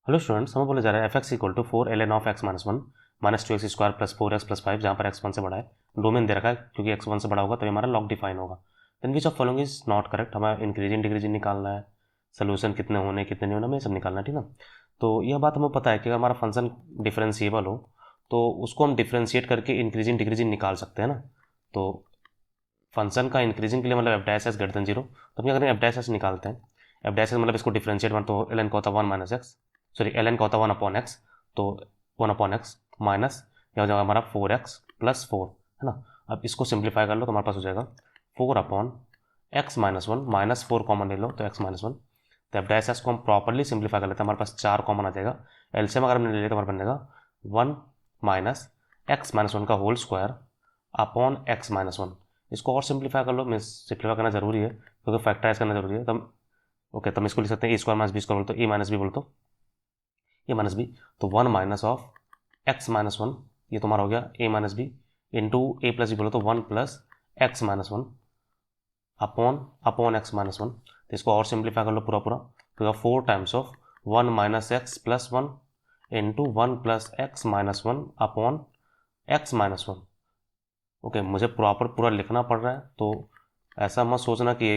Hello students, हमें बोला जा रहा है F x equal to 4 ln of x-1 minus 2x² plus 4x plus 5, जहाँ पर x 1 से बड़ा है। डोमेन दे रखा है क्योंकि x 1 से बड़ा होगा तभी हमारा लॉग डिफाइन होगा। Then which of following is not correct. हमें इंक्रीजिंग डिक्रीजिंग निकालना है, सोल्यूशन कितने होने कितने नहीं होने हमें सब निकालना है, ठीक ना। तो यह बात हमें पता है कि अगर हमारा फंक्शन डिफरेंशिएबल हो तो उसको हम डिफरेंशिएट करके इंक्रीजिंग डिक्रीजिंग निकाल सकते हैं ना। तो फंक्शन का इंक्रीजिंग के लिए मतलब F dash S greater than zero, तो हम क्या करें एफ डैश एस निकालते हैं। एफ डैश एस मतलब इसको डिफरेंशिएट वन, तो एल एन का होता है 1 minus x, sorry l n का होता है 1/x, तो 1/x माइनस यह हो जाएगा हमारा 4x प्लस 4, है ना। अब इसको सिंप्लीफाई कर लो तो हमारे पास हो जाएगा 4/x-1 माइनस 4 कॉमन ले लो तो x-1। तो एफ डैश एस को हम प्रॉपरली सिंप्लीफाई कर लेते हैं, हमारे पास 4 कॉमन आ जाएगा। एलसीएम अगर हमने ले लिया तो हमारा बन जाएगा 1 माइनस x-1 का होल स्क्वायर अपॉन x-1। इसको और सिंप्लीफाई कर लो, मीन्स सिंप्लीफाई करना जरूरी है क्योंकि फैक्टराइज करना जरूरी है। तब ओके, तब इसको लिख सकते हैं ए स्क्वायर माइनस बी स्क्वायर, बोल तो ए माइनस बी, बोल तो ए माइनस बी। तो 1 माइनस ऑफ x-1, ये तुम्हारा हो गया ए माइनस बी इंटू ए प्लस बी, बोलो तो 1 plus x-1 upon upon x-1। तो इसको और सिंप्लीफाई कर लो पूरा पूरा, तो 4 times of 1 minus x plus 1 into 1 plus x-1 upon x-1। Okay, मुझे प्रॉपर पूरा लिखना पड़ रहा है, तो ऐसा मत सोचना कि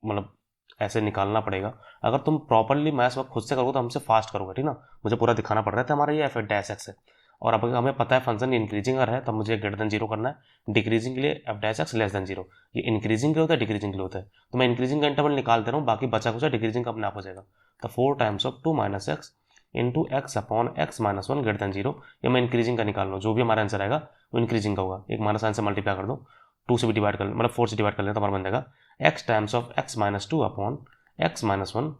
मतलब ऐसे निकालना पड़ेगा। अगर तुम प्रॉपरली मैथ्स वर्क खुद से करोगे तो हमसे फास्ट करोगे, ठीक ना। मुझे पूरा दिखाना पड़ रहा है हमारा ये एफ डैश एक्स है, और अब हमें पता है फंक्शन इंक्रीजिंग अगर है तब मुझे ग्रेटर देन जीरो करना है, डिक्रीजिंग के लिए F dash x less than zero. ये इंक्रीजिंग के लिए होता है, डिक्रीजिंग के लिए होता है। तो मैं इंक्रीजिंग का इंटरवल निकाल दे रहा हूँ, बाकी बचा कुछ डिक्रीजिंग का अपने आप हो जाएगा। तो 4 times of 2 minus x into x upon x-1 greater than zero. ये मैं इंक्रीजिंग का निकाल लूँ, जो भी हमारा आंसर आएगा वो इंक्रीजिंग का होगा। एक माइनस साइन से मल्टीप्लाई कर दो, 2 से भी डिवाइड कर, मतलब 4 से डिवाइड कर लें तो हमारा बन जाएगा x times of x-2 upon x-1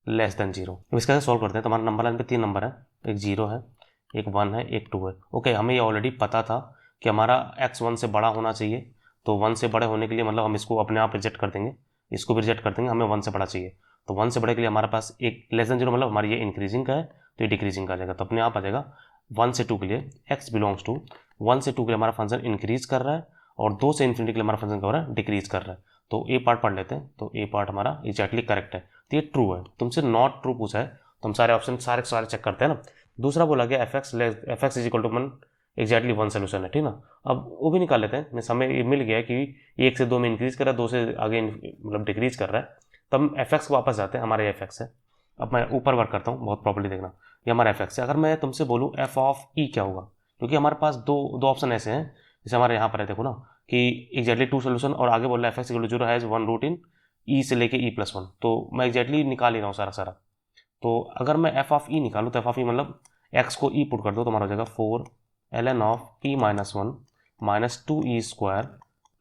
less than zero. अब इसका सॉल्व करते हैं। तो हमारा नंबर लाइन पे 3 नंबर है, एक 0 है, एक 1 है, एक 2 है। ओके, हमें ये ऑलरेडी पता था कि हमारा x1 से बड़ा होना चाहिए, तो 1 से बड़े होने के लिए मतलब हम इसको अपने आप रिजेक्ट कर देंगे, इसको भी रिजेक्ट कर देंगे, हमें 1 से बड़ा चाहिए। तो 1 से बड़े के लिए हमारे पास एक लेस देन जीरो, मतलब हमारी ये इंक्रीजिंग का है तो ये डिक्रीजिंग का आ जाएगा। तो अपने आप आ जाएगा 1 से 2 के लिए x बिलोंग्स टू 1 से 2 के लिए हमारा फंक्शन इंक्रीज कर रहा है, और 2 से इन्फिनिटी के लिए हमारा फंक्शन क्या हो रहा है, डिक्रीज कर रहा है। तो ए पार्ट पढ़ लेते हैं। तो ए पार्ट हमारा एग्जैक्टली करेक्ट है, तो ये ट्रू है। तुमसे नॉट ट्रू पूछा है तो हम सारे ऑप्शन सारे सारे चेक करते हैं ना। दूसरा बोला गया f x is equal to 1, exactly 1 solution है, ठीक ना। अब वो भी निकाल लेते हैं। मीन्स हमें ये मिल गया कि 1 से 2 में इंक्रीज कर रहा है, 2 से आगे मतलब डिक्रीज कर रहा है। तो हम एफ एक्स को वापस जाते हैं, हमारे एफ एक्स है। अब मैं ऊपर वर्क करता हूँ, बहुत प्रॉपर्ली देखना। ये हमारा एफ एक्स है। अगर मैं तुमसे बोलूँ एफ ऑफ ई क्या होगा, क्योंकि हमारे पास दो दो ऑप्शन ऐसे हैं, जैसे हमारे यहाँ पर है, देखो ना कि एग्जैक्टली 2 सोल्यूशन, और आगे बोल रहा है F x equal to 0 has 1 root in E से लेके e+1। तो मैं एग्जैक्टली निकाल ही रहा हूँ सारा सारा। तो अगर मैं एफ ऑफ ई निकालूँ तो एफ ऑफ ई मतलब एक्स को ई पुट कर दो तो हमारा हो जाएगा 4 ln of e-1 minus 2e²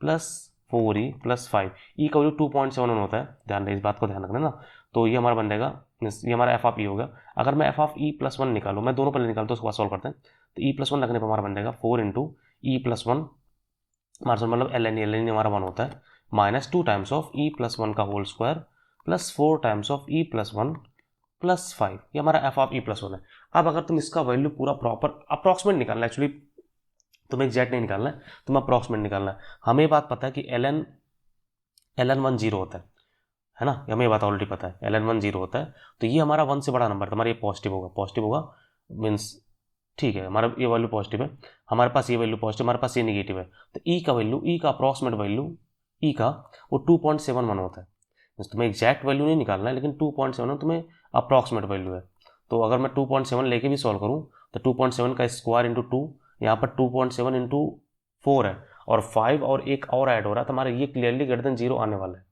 plus 4e plus 5। ई का वैल्यू 2.71 होता है, ध्यान रहे, इस बात को ध्यान रखना ना। तो ये हमारा बन जाएगा, ये हमारा एफ ऑफ ई होगा। अगर मैं एफ ऑफ e+1 निकालूँ, मैं दोनों पहले निकालता हूँ उसके बाद सॉल्व करते हैं। तो e+1 लगने पर हमारा बन जाएगा 4 इंटू e+1 मार्स मतलब एल एन हमारा 1 होता है, माइनस 2 टाइम्स ऑफ e+1 का whole square plus 4 times of e+1 plus 5। ये हमारा एफ ऑफ e+1 है। अब अगर तुम इसका वैल्यू पूरा प्रॉपर अप्रॉक्सीमेट निकालना है, एक्चुअली तुम्हें एग्जैक्ट नहीं निकालना है, तुम्हें अप्रॉक्सीमेट निकालना है। हमें बात पता है कि ln 1 जीरो होता है ना, हमें ये बात ऑलरेडी पता है ln 1 जीरो होता है। तो ये हमारा 1 से बड़ा नंबर है, हमारा ये पॉजिटिव होगा, पॉजिटिव होगा मीन्स ठीक है, हमारा ये वैल्यू पॉजिटिव है, हमारे पास ये वैल्यू पॉजिटिव, हमारे पास ये निगेटिव है। तो ई का वैल्यू, ई का अप्रॉक्सीमेट वैल्यू ई का वो 2.71 होता है। तुम्हें एग्जैक्ट वैल्यू नहीं निकालना है, लेकिन 2.7 तुम्हें अप्रॉक्सीमेट वैल्यू है। तो अगर मैं 2.7 लेके भी सॉल्व करूँ तो 2.7 का स्क्वायर इंटू 2, यहाँ पर 2.7 इंटू 4 है, और 5 और एक और ऐड हो रहा है, तो हमारा ये क्लियरली ग्रेटर देन जीरो आने वाला है।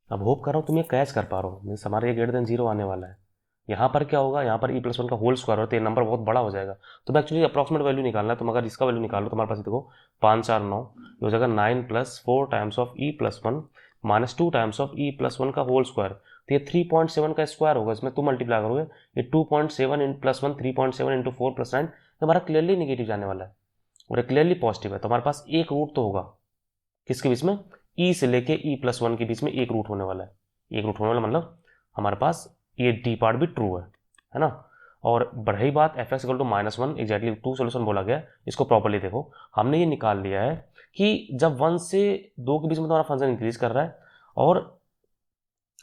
अब होप कर रहा हूँ तुम ये कैच कर पा रहे हो, मीन्स हमारा ये ग्रेटर देन जीरो आने वाला है। यहाँ पर क्या होगा, यहाँ पर e+1 का होल स्क्वायर होता है, नंबर बहुत बड़ा हो जाएगा। तो मैं एक्चुअली अप्रॉक्सीमेट वैल्यू निकालना है, तुम अगर इसका वैल्यू निकालो तो हमारे पास देखो 5 4 9, ये हो जाएगा 9 plus 4 times of e+1 minus 2 times of e+1 का होल स्क्वायर। तो ये 3.7 का स्क्वायर होगा, इसमें तुम मल्टीप्लाई करोगे, ये 2.7 इन प्लस 1 3.7 इंटू 4 प्लस 9, हमारा क्लियरली निगेटिव जाने वाला है और क्लियरली पॉजिटिव है। तो हमारे पास एक रूट तो होगा किसके बीच में, ई से लेके e+1 के बीच में एक रूट होने वाला है। एक रूट होने वाला मतलब हमारे पास ये डी पार्ट भी ट्रू है ना। और रही बात f x equal to -1, exactly 2 solution बोला गया, इसको प्रॉपर्ली देखो। हमने ये निकाल लिया है कि जब 1 से 2 के बीच में तुम्हारा फंक्शन इंक्रीज कर रहा है और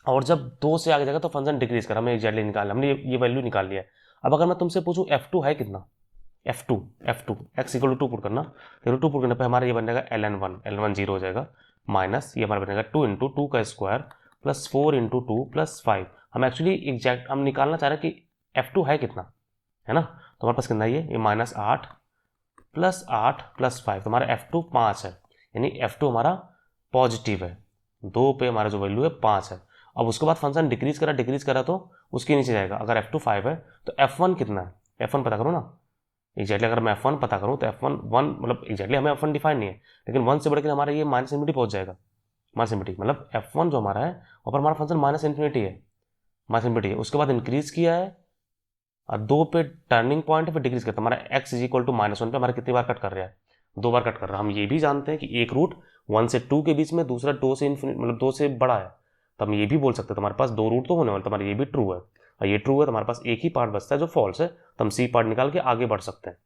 और जब 2 से आगे जाएगा तो फंक्शन डिक्रीज कर, हमें एग्जैक्टली निकालना, हमने ये वैल्यू निकाल लिया है। अब अगर मैं तुमसे पूछूं f2 है कितना, f2 x equal to 2 put करना, तो 2 पुट करने पर हमारा ये बन जाएगा ln1 0 हो जाएगा, माइनस ये हमारा बनेगा 2 इंटू 2 का स्क्वायर प्लस 4 इंटू 2 प्लस 5। हम एक्चुअली एग्जैक्ट हम निकालना चाह रहे हैं कि f2 है कितना, है ना। तो हमारे पास कितना है ये -8 प्लस 8 प्लस 5, तो हमारा f2 5 है, यानी f2 हमारा पॉजिटिव है, 2 पे हमारा जो वैल्यू है 5 है। अब उसके बाद फंक्शन डिक्रीज करा तो उसके नीचे जाएगा। अगर f2 5 है तो f1 कितना है, f1 पता करो ना एग्जैक्टली। अगर मैं f1 पता करूँ तो f1 1 मतलब एग्जैक्टली हमें f1 डिफाइन नहीं है, लेकिन 1 से बढ़ के हमारा ये माइनस इन्फिनिटी पहुंच जाएगा। माइनस इन्फिनिटी मतलब f1 जो हमारा है वहाँ पर हमारा फंक्शन माइनस इन्फिनिटी है, माइनस इन्फिनिटी है। उसके बाद इंक्रीज किया है और 2 पे टर्निंग पॉइंट है, फिर डिक्रीज करता है। हमारा x इज इक्वल टू -1 पे हमारा कितनी बार कट कर रहा है, 2 बार कट कर रहा है। हम ये भी जानते हैं कि एक रूट 1 से 2 के बीच में, दूसरा 2 से इन्फिनिटी मतलब 2 से बड़ा है, तो हम ये भी बोल सकते हैं तुम्हारे पास 2 रूट तो होने वाले, तुम्हारा ये भी ट्रू है और ये ट्रू है, तो हमारे पास एक ही पार्ट बचता है जो फॉल्स है, तो हम सी पार्ट निकाल के आगे बढ़ सकते हैं।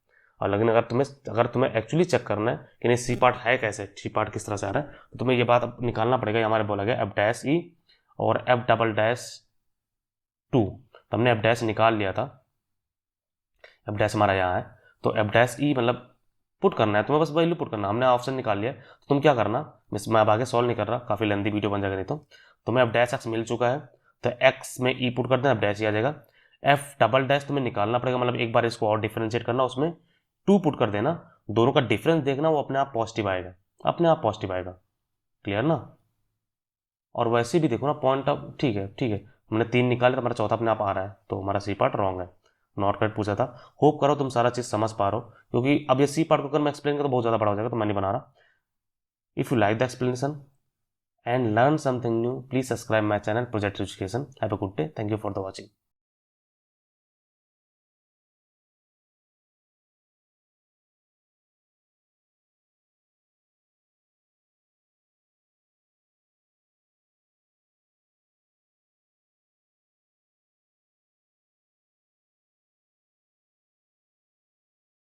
और लेकिन अगर तुम्हें एक्चुअली चेक करना है कि नहीं सी पार्ट है कैसे, सी पार्ट किस तरह से आ रहा है, तो तुम्हें ये बात अब निकालना पड़ेगा। हमारे बोला गया f' और f'2, तो हमने f' निकाल लिया था, f' हमारा यहाँ है, तो f' मतलब पुट करना है तुम्हें, बस वैल्यू पुट करना। हमने ऑप्शन निकाल लिया, तो तुम क्या करना, मैं अब आगे सॉल्व नहीं कर रहा, काफ़ी लेंदी वीडियो बन जाएगा नहीं तो। तुम्हें f' मिल चुका है, तो x में e पुट कर देना, f' आ जाएगा। f" तुम्हें निकालना पड़ेगा, मतलब एक बार इसको और डिफरेंशिएट करना, उसमें 2 पुट कर देना, दोनों का डिफरेंस देखना, वो अपने आप पॉजिटिव आएगा, अपने आप पॉजिटिव आएगा। क्लियर ना। और वैसे भी देखो ना पॉइंट ऑफ, ठीक है हमने 3 निकाले तो हमारा चौथा अपने आप आ रहा है, तो हमारा सी पार्ट रॉन्ग है, नॉट करेक्ट पूछा था। होप करो तुम सारा चीज़ समझ पा रहे हो, क्योंकि अब ये सी पार्ट को अगर मैं एक्सप्लेन करूँ तो बहुत ज़्यादा बड़ा हो जाएगा, तो मैं नहीं बना रहा। If you like the explanation and learn something new, please subscribe my channel Project Education. Have a good day. Thank you for the watching.